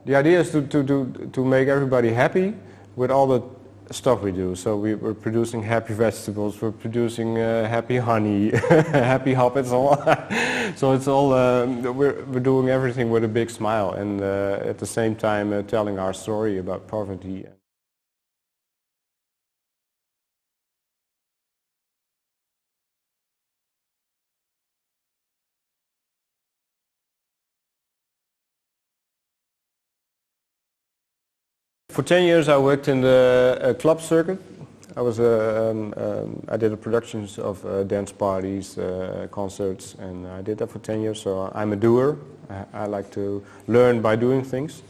The idea is to make everybody happy with all the stuff we do. So we're producing happy vegetables, we're producing happy honey, happy hoppets, all. So it's all, we're doing everything with a big smile and at the same time telling our story about poverty. For 10 years I worked in the club circuit. I did the productions of dance parties, concerts, and I did that for 10 years, so I'm a doer. I like to learn by doing things.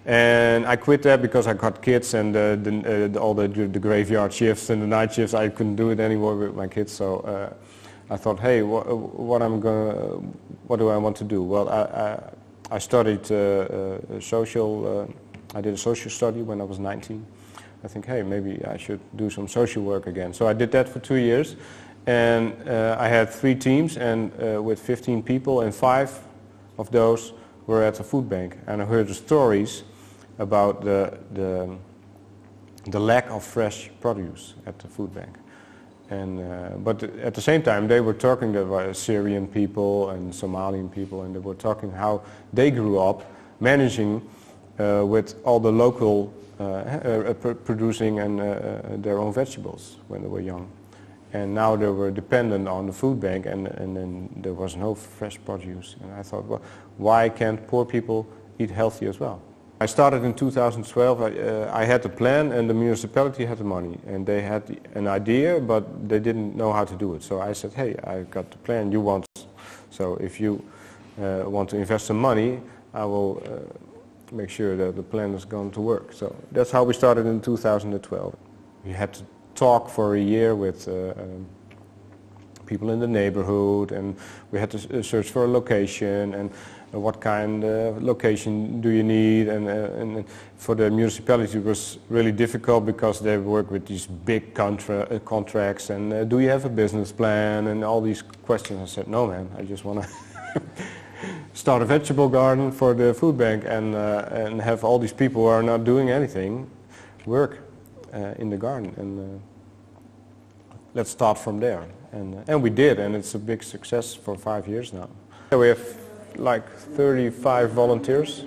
And I quit that because I got kids and all the graveyard shifts and the night shifts, I couldn't do it anymore with my kids, so I thought, hey, what do I want to do? Well, I studied I did a social study when I was 19. I think, hey, maybe I should do some social work again. So I did that for 2 years, and I had 3 teams and with 15 people, and 5 of those were at the food bank. And I heard the stories about the lack of fresh produce at the food bank. And but at the same time, they were talking about Syrian people and Somalian people, and they were talking how they grew up managing with all the local producing and their own vegetables when they were young. And now they were dependent on the food bank, and then there was no fresh produce. And I thought, well, why can't poor people eat healthy as well? I started in 2012. I had the plan and the municipality had the money, and they had an idea, but they didn't know how to do it. So I said, hey, I got the plan, you want, so if you want to invest some money, I will make sure that the plan is going to work. So that's how we started in 2012. We had to talk for a year with people in the neighborhood, and we had to search for a location and what kind of location do you need, and for the municipality it was really difficult because they work with these big contracts, and do you have a business plan and all these questions. I said, no man, I just want to start a vegetable garden for the food bank and have all these people who are not doing anything work in the garden, and let's start from there. And we did, and it's a big success for 5 years now. We have like 35 volunteers,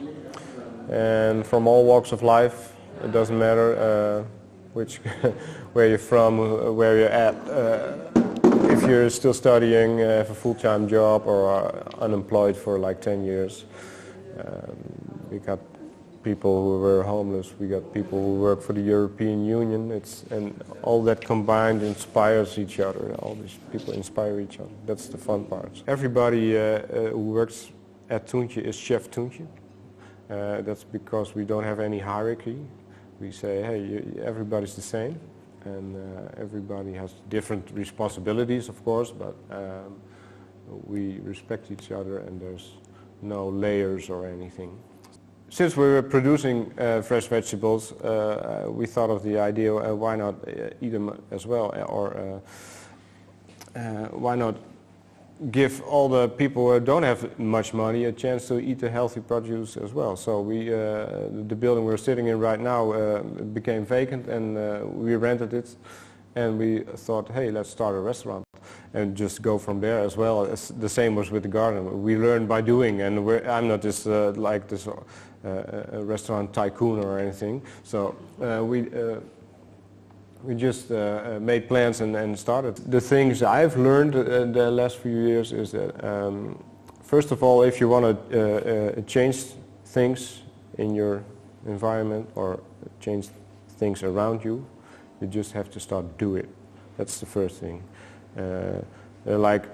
and from all walks of life. It doesn't matter where you're from, where you're at. If you're still studying, have a full-time job, or are unemployed for like 10 years. We got people who were homeless, we got people who work for the European Union, and all that combined inspires each other. All these people inspire each other. That's the fun part. Everybody who works at Toentje is Chef Toentje. That's because we don't have any hierarchy. We say, hey, everybody's the same. And everybody has different responsibilities, of course, but we respect each other, and there's no layers or anything. Since we were producing fresh vegetables, we thought of the idea, why not eat them as well, or why not give all the people who don't have much money a chance to eat the healthy produce as well. So the building we're sitting in right now became vacant, and we rented it, and we thought, hey, let's start a restaurant and just go from there as well. The same was with the garden. We learn by doing, and I'm not just like this restaurant tycoon or anything. So we just made plans and started. The things I've learned the last few years is that, first of all, if you want to change things in your environment or change things around you, you just have to start do it. That's the first thing. Like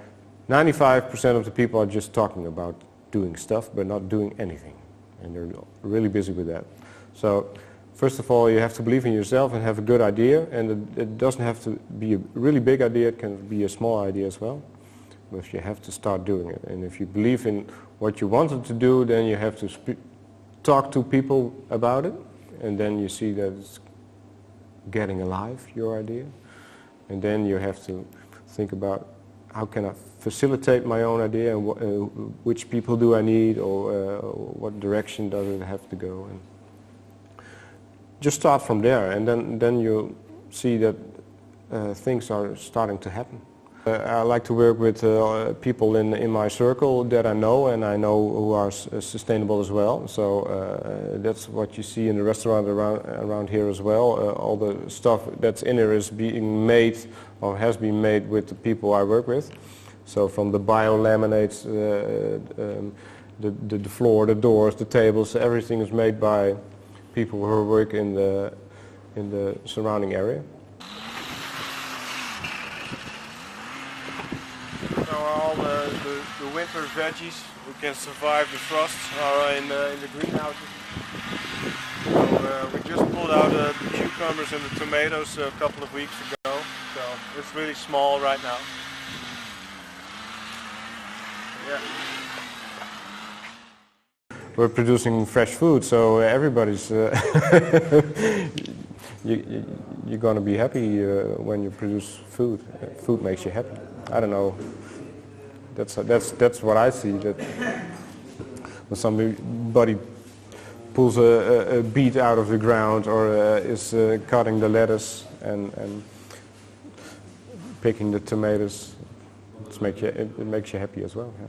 95% of the people are just talking about doing stuff but not doing anything, and they're really busy with that. So first of all, you have to believe in yourself and have a good idea, and it doesn't have to be a really big idea, it can be a small idea as well, but you have to start doing it. And if you believe in what you wanted to do, then you have to talk to people about it, and then you see that it's getting alive, your idea, and then you have to think about how can I facilitate my own idea, and which people do I need, or what direction does it have to go. And just start from there, and then you see that things are starting to happen. I like to work with people in my circle that I know, and I know who are sustainable as well. So that's what you see in the restaurant around here as well. All the stuff that's in here is being made or has been made with the people I work with. So from the bio-laminates, the floor, the doors, the tables, everything is made by people who work in the surrounding area. All the winter veggies who can survive the frost are in the greenhouses. So we just pulled out the cucumbers and the tomatoes a couple of weeks ago, so it's really small right now. Yeah. We're producing fresh food, so everybody's you're going to be happy when you produce food. Food makes you happy. I don't know. That's what I see. That when somebody pulls a beet out of the ground, or is cutting the lettuce and picking the tomatoes, it makes you happy as well. Yeah.